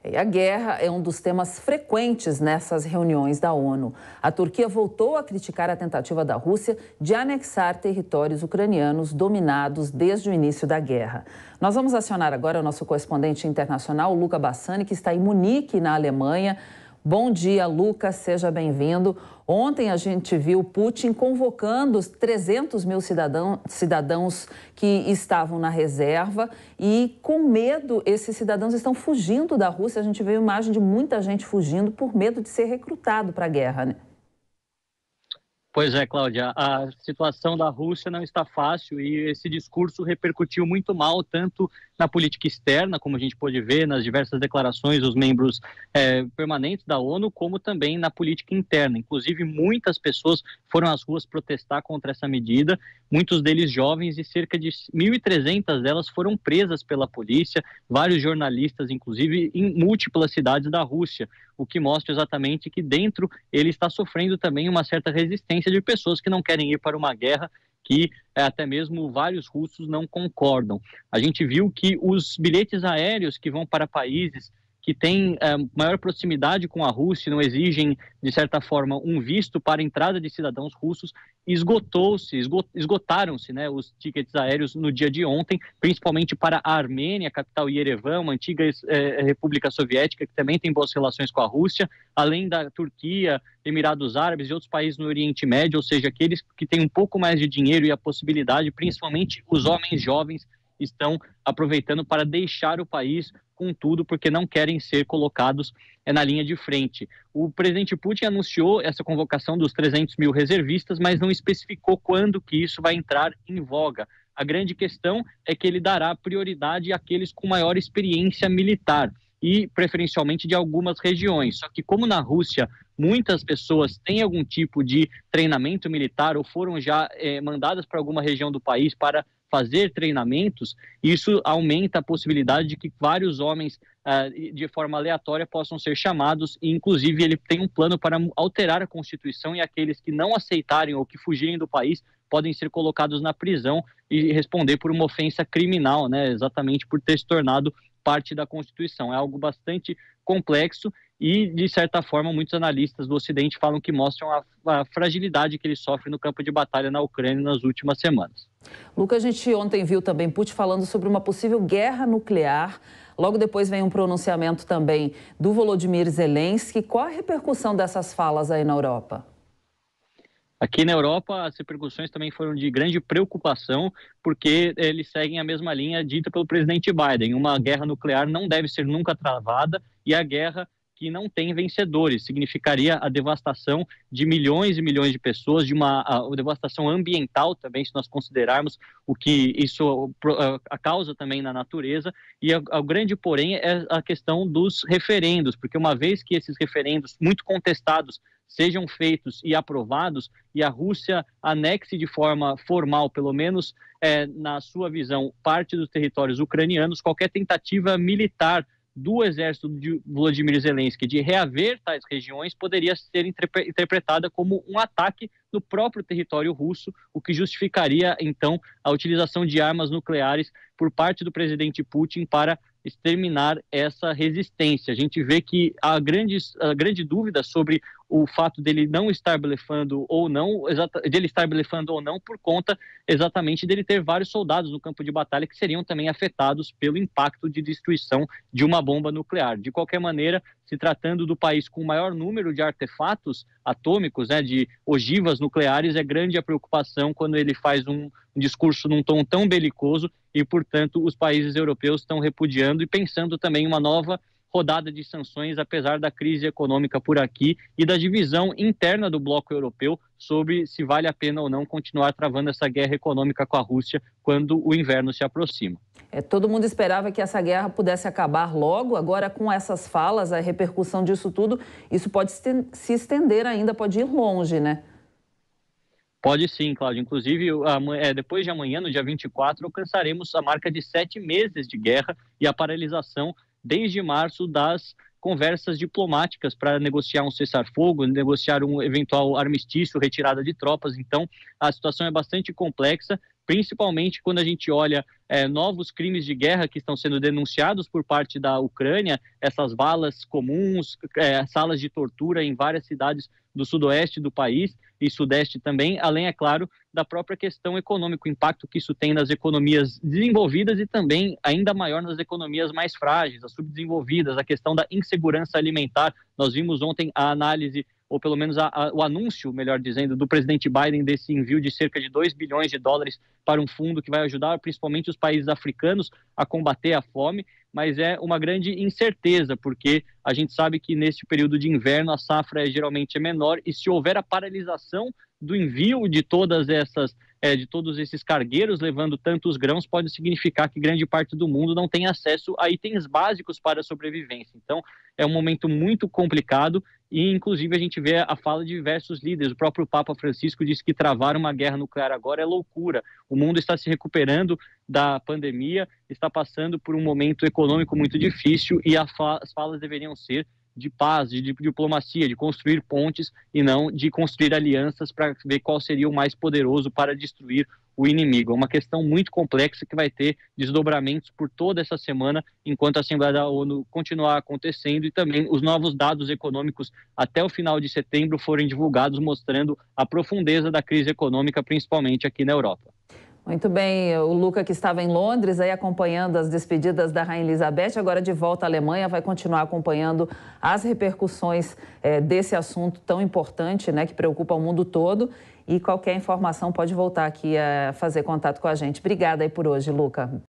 E a guerra é um dos temas frequentes nessas reuniões da ONU. A Turquia voltou a criticar a tentativa da Rússia de anexar territórios ucranianos dominados desde o início da guerra. Nós vamos acionar agora o nosso correspondente internacional, Luca Bassani, que está em Munique, na Alemanha. Bom dia, Lucas, seja bem-vindo. Ontem a gente viu Putin convocando os 300 mil cidadãos que estavam na reserva e, com medo, esses cidadãos estão fugindo da Rússia. A gente viu imagem de muita gente fugindo por medo de ser recrutado para a guerra, né? Pois é, Cláudia, a situação da Rússia não está fácil e esse discurso repercutiu muito mal, tanto na política externa, como a gente pôde ver nas diversas declarações dos membros permanentes da ONU, como também na política interna. Inclusive, muitas pessoas foram às ruas protestar contra essa medida, muitos deles jovens, e cerca de 1.300 delas foram presas pela polícia, vários jornalistas, inclusive, em múltiplas cidades da Rússia, o que mostra exatamente que dentro ele está sofrendo também uma certa resistência de pessoas que não querem ir para uma guerra, que até mesmo vários russos não concordam. A gente viu que os bilhetes aéreos que vão para países que têm maior proximidade com a Rússia, não exigem, de certa forma, um visto para a entrada de cidadãos russos, esgotaram-se, né, os tickets aéreos no dia de ontem, principalmente para a Armênia, a capital Yerevan, uma antiga república soviética que também tem boas relações com a Rússia, além da Turquia, Emirados Árabes e outros países no Oriente Médio, ou seja, aqueles que têm um pouco mais de dinheiro e a possibilidade, principalmente os homens jovens, estão aproveitando para deixar o país com tudo, porque não querem ser colocados na linha de frente. O presidente Putin anunciou essa convocação dos 300 mil reservistas, mas não especificou quando que isso vai entrar em voga. A grande questão é que ele dará prioridade àqueles com maior experiência militar e, preferencialmente, de algumas regiões. Só que, como na Rússia muitas pessoas têm algum tipo de treinamento militar ou foram já mandadas para alguma região do país para fazer treinamentos, isso aumenta a possibilidade de que vários homens, de forma aleatória, possam ser chamados, e inclusive ele tem um plano para alterar a Constituição, e aqueles que não aceitarem ou que fugirem do país podem ser colocados na prisão e responder por uma ofensa criminal, né, exatamente por ter se tornado parte da Constituição. É algo bastante complexo e, de certa forma, muitos analistas do Ocidente falam que mostram a fragilidade que ele sofre no campo de batalha na Ucrânia nas últimas semanas. Lucas, a gente ontem viu também Putin falando sobre uma possível guerra nuclear. Logo depois vem um pronunciamento também do Volodymyr Zelensky. Qual a repercussão dessas falas aí na Europa? Aqui na Europa, as repercussões também foram de grande preocupação, porque eles seguem a mesma linha dita pelo presidente Biden. Uma guerra nuclear não deve ser nunca travada, e a guerra que não tem vencedores significaria a devastação de milhões e milhões de pessoas, de uma devastação ambiental também, se nós considerarmos o que isso causa também na natureza. E o grande porém é a questão dos referendos, porque uma vez que esses referendos muito contestados sejam feitos e aprovados, e a Rússia anexe de forma formal, pelo menos na sua visão, parte dos territórios ucranianos, qualquer tentativa militar do exército de Volodymyr Zelensky de reaver tais regiões poderia ser interpretada como um ataque no próprio território russo, o que justificaria, então, a utilização de armas nucleares por parte do presidente Putin para exterminar essa resistência. A gente vê que há grande dúvida sobre o fato dele não estar blefando ou não, por conta exatamente dele ter vários soldados no campo de batalha que seriam também afetados pelo impacto de destruição de uma bomba nuclear. De qualquer maneira, se tratando do país com o maior número de artefatos atômicos, né, de ogivas nucleares, é grande a preocupação quando ele faz um discurso num tom tão belicoso, e, portanto, os países europeus estão repudiando e pensando também em uma nova rodada de sanções, apesar da crise econômica por aqui e da divisão interna do bloco europeu sobre se vale a pena ou não continuar travando essa guerra econômica com a Rússia quando o inverno se aproxima. Todo mundo esperava que essa guerra pudesse acabar logo. Agora, com essas falas, a repercussão disso tudo, isso pode se estender ainda, pode ir longe, né? Pode sim, Cláudio. Inclusive, depois de amanhã, no dia 24, alcançaremos a marca de 7 meses de guerra e a paralisação desde março das conversas diplomáticas para negociar um cessar-fogo, negociar um eventual armistício, retirada de tropas. Então, a situação é bastante complexa. principalmente quando a gente olha novos crimes de guerra que estão sendo denunciados por parte da Ucrânia, essas valas comuns, salas de tortura em várias cidades do sudoeste do país e sudeste também, além, é claro, da própria questão econômica, o impacto que isso tem nas economias desenvolvidas e também ainda maior nas economias mais frágeis, as subdesenvolvidas, a questão da insegurança alimentar. Nós vimos ontem a análise, ou pelo menos o anúncio, melhor dizendo, do presidente Biden desse envio de cerca de 2 bilhões de dólares para um fundo que vai ajudar principalmente os países africanos a combater a fome, mas é uma grande incerteza, porque a gente sabe que neste período de inverno a safra geralmente é menor e se houver a paralisação do envio de todos esses cargueiros levando tantos grãos, pode significar que grande parte do mundo não tem acesso a itens básicos para a sobrevivência. Então, é um momento muito complicado e, inclusive, a gente vê a fala de diversos líderes. O próprio Papa Francisco disse que travar uma guerra nuclear agora é loucura. O mundo está se recuperando da pandemia, está passando por um momento econômico muito difícil e as falas deveriam ser de paz, de diplomacia, de construir pontes e não de construir alianças para ver qual seria o mais poderoso para destruir o inimigo. É uma questão muito complexa que vai ter desdobramentos por toda essa semana, enquanto a Assembleia da ONU continuar acontecendo e também os novos dados econômicos até o final de setembro forem divulgados, mostrando a profundeza da crise econômica, principalmente aqui na Europa. Muito bem, o Luca, que estava em Londres aí acompanhando as despedidas da Rainha Elizabeth, agora de volta à Alemanha, vai continuar acompanhando as repercussões desse assunto tão importante, né, que preocupa o mundo todo. E qualquer informação pode voltar aqui a fazer contato com a gente. Obrigada aí por hoje, Luca.